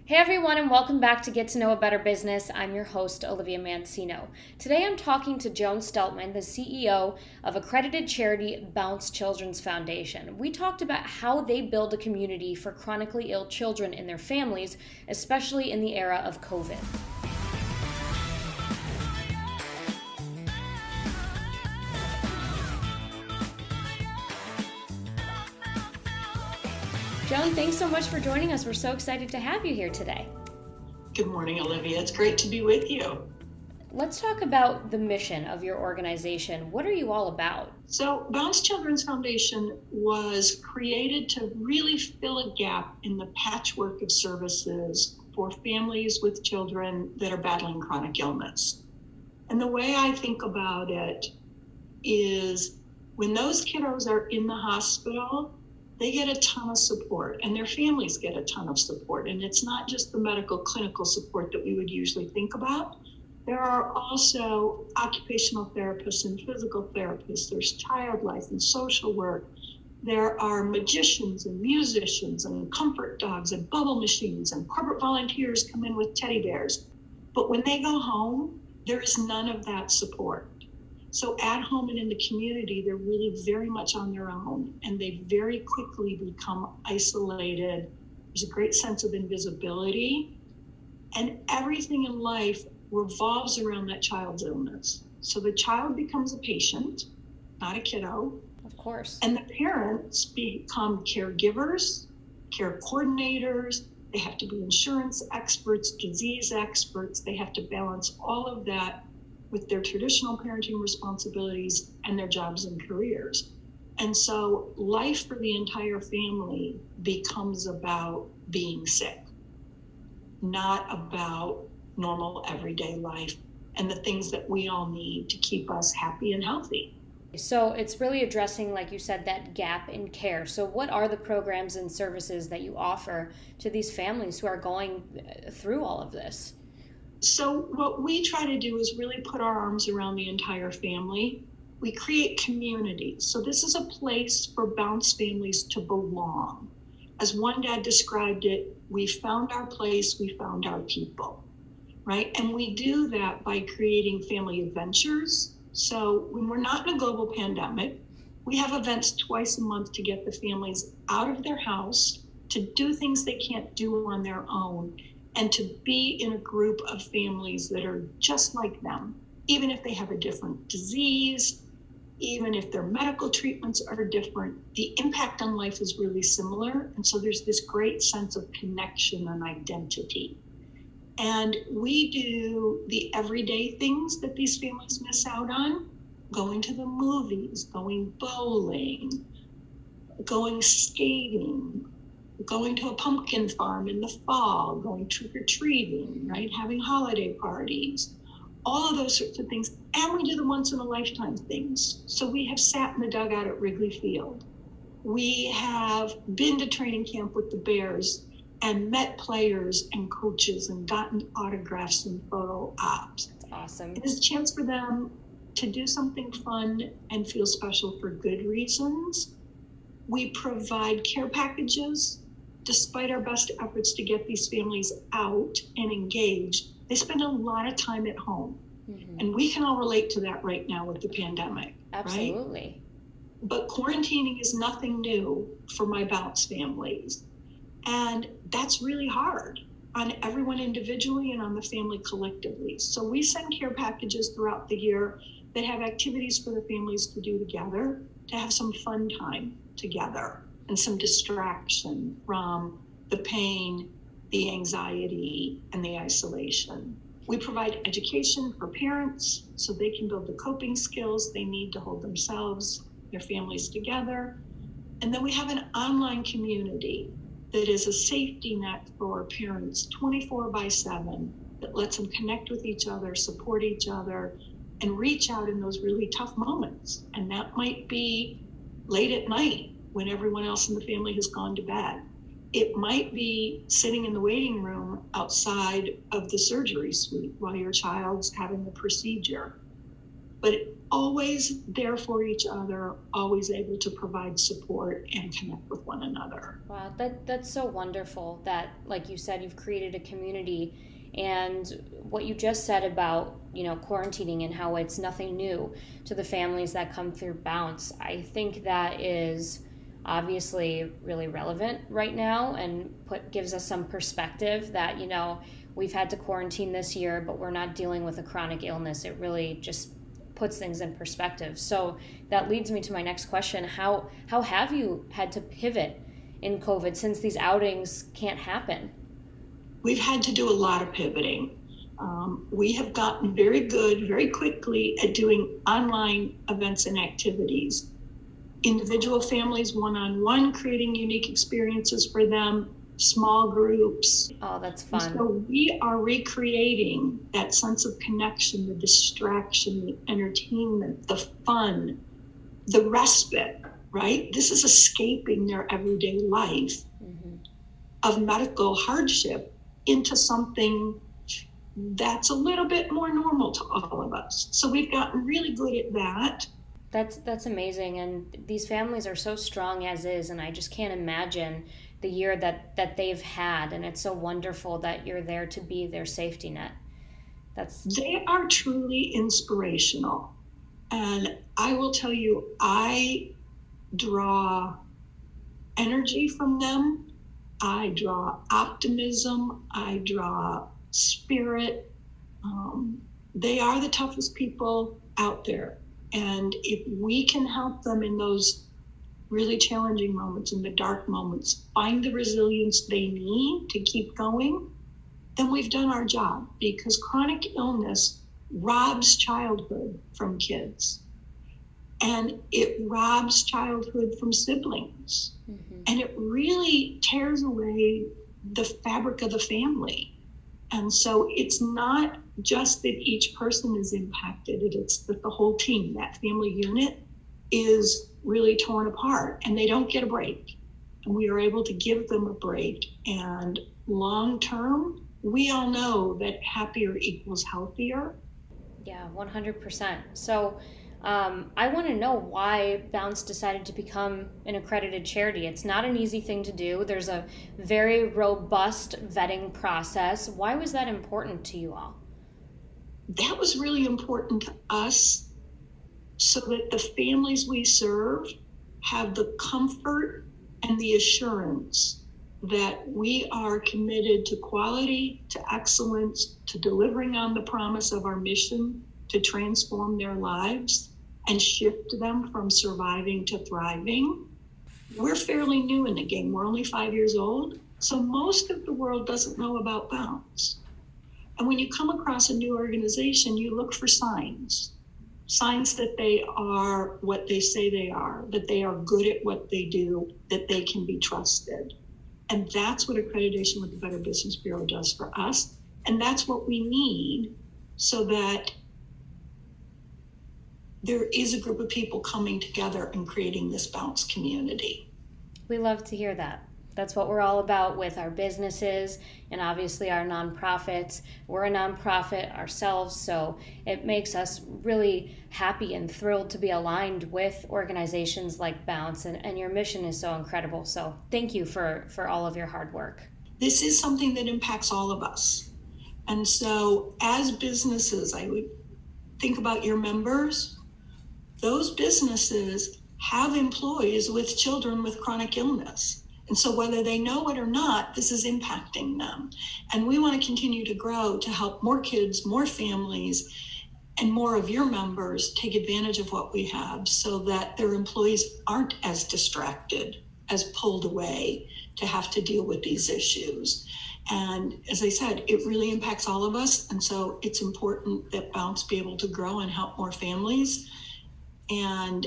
Hey everyone, and welcome back to Get to Know a Better Business. I'm your host, Olivia Mancino. Today I'm talking to Joan Steltman, the CEO of accredited charity Bounce Children's Foundation. We talked about how they build a community for chronically ill children and their families, especially in the era of COVID. Joan, thanks so much for joining us. We're so excited to have you here today. Good morning, Olivia. It's great to be with you. Let's talk about the mission of your organization. What are you all about? So, Bounce Children's Foundation was created to really fill a gap in the patchwork of services for families with children that are battling chronic illness. And the way I think about it is when those kiddos are in the hospital, they get a ton of support and their families get a ton of support. And it's not just the medical clinical support that we would usually think about. There are also occupational therapists and physical therapists. There's child life and social work. There are magicians and musicians and comfort dogs and bubble machines, and corporate volunteers come in with teddy bears. But when they go home, there is none of that support. So at home and in the community, they're really very much on their own, and they very quickly become isolated. There's a great sense of invisibility, and everything in life revolves around that child's illness. So the child becomes a patient, not a kiddo. Of course. And the parents become caregivers, care coordinators. They have to be insurance experts, disease experts. They have to balance all of that with their traditional parenting responsibilities and their jobs and careers. And so life for the entire family becomes about being sick, not about normal everyday life and the things that we all need to keep us happy and healthy. So it's really addressing, like you said, that gap in care. So what are the programs and services that you offer to these families who are going through all of this? So what we try to do is really put our arms around the entire family. We create community. So this is a place for Bounce families to belong. As one dad described it, we found our place, we found our people, right? And we do that by creating family adventures. So when we're not in a global pandemic, we have events twice a month to get the families out of their house, to do things they can't do on their own, and to be in a group of families that are just like them, even if they have a different disease, even if their medical treatments are different, the impact on life is really similar. And so there's this great sense of connection and identity. And we do the everyday things that these families miss out on: going to the movies, going bowling, going skating, going to a pumpkin farm in the fall, going trick-or-treating, right? Having holiday parties, all of those sorts of things. And we do the once-in-a-lifetime things. So we have sat in the dugout at Wrigley Field. We have been to training camp with the Bears and met players and coaches and gotten autographs and photo ops. That's awesome. It is a chance for them to do something fun and feel special for good reasons. We provide care packages. Despite our best efforts to get these families out and engaged, they spend a lot of time at home. Mm-hmm. And we can all relate to that right now with the pandemic. Absolutely. Right? But quarantining is nothing new for my Bounce families. And that's really hard on everyone individually and on the family collectively. So we send care packages throughout the year that have activities for the families to do together, to have some fun time together and some distraction from the pain, the anxiety, and the isolation. We provide education for parents so they can build the coping skills they need to hold themselves, their families together. And then we have an online community that is a safety net for parents 24/7 that lets them connect with each other, support each other, and reach out in those really tough moments. And that might be late at night when everyone else in the family has gone to bed. It might be sitting in the waiting room outside of the surgery suite while your child's having the procedure. but always there for each other, always able to provide support and connect with one another. Wow, that's so wonderful that, like you said, you've created a community. And what you just said about, quarantining and how it's nothing new to the families that come through Bounce, I think that is obviously really relevant right now and gives us some perspective that, we've had to quarantine this year, but we're not dealing with a chronic illness. It really just puts things in perspective. So that leads me to my next question. How have you had to pivot in COVID since these outings can't happen? We've had to do a lot of pivoting. We have gotten very good, very quickly at doing online events and activities. Individual families, one-on-one, creating unique experiences for them, small groups. Oh, that's fun. And so we are recreating that sense of connection, the distraction, the entertainment, the fun, the respite, right? This is escaping their everyday life of medical hardship into something that's a little bit more normal to all of us. So we've gotten really good at that. That's amazing. And these families are so strong as is, and I just can't imagine the year that they've had. And it's so wonderful that you're there to be their safety net. They are truly inspirational. And I will tell you, I draw energy from them. I draw optimism. I draw spirit. They are the toughest people out there. And if we can help them in those really challenging moments, in the dark moments, find the resilience they need to keep going, then we've done our job, because chronic illness robs childhood from kids. And it robs childhood from siblings. And it really tears away the fabric of the family. And so it's not just that each person is impacted, it's that the whole team, that family unit, is really torn apart, and they don't get a break. And we are able to give them a break. And long term, we all know that happier equals healthier. Yeah, 100%. So I want to know why Bounce decided to become an accredited charity. It's not an easy thing to do. There's a very robust vetting process. Why was that important to you all? That was really important to us so that the families we serve have the comfort and the assurance that we are committed to quality, to excellence, to delivering on the promise of our mission to transform their lives and shift them from surviving to thriving. We're fairly new in the game. We're only 5 years old, so most of the world doesn't know about Bounce. And when you come across a new organization, you look for signs that they are what they say they are, that they are good at what they do, that they can be trusted. And that's what Accreditation with the Better Business Bureau does for us. And that's what we need so that there is a group of people coming together and creating this Bounce community. We love to hear that. That's what we're all about with our businesses and obviously our nonprofits. We're a nonprofit ourselves, so it makes us really happy and thrilled to be aligned with organizations like Bounce, and your mission is so incredible. So thank you for all of your hard work. This is something that impacts all of us. And so as businesses, I would think about your members. Those businesses have employees with children with chronic illness. And so whether they know it or not, this is impacting them. And we want to continue to grow to help more kids, more families, and more of your members take advantage of what we have so that their employees aren't as distracted, as pulled away to have to deal with these issues. And as I said, it really impacts all of us. And so it's important that Bounce be able to grow and help more families and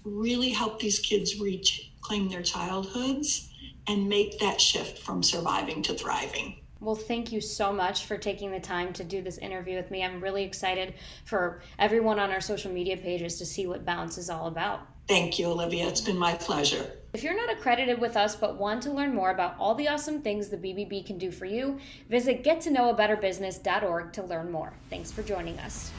really help these kids claim their childhoods and make that shift from surviving to thriving. Well, thank you so much for taking the time to do this interview with me. I'm really excited for everyone on our social media pages to see what Bounce is all about. Thank you, Olivia. It's been my pleasure. If you're not accredited with us but want to learn more about all the awesome things the BBB can do for you, visit gettoknowabetterbusiness.org to learn more. Thanks for joining us.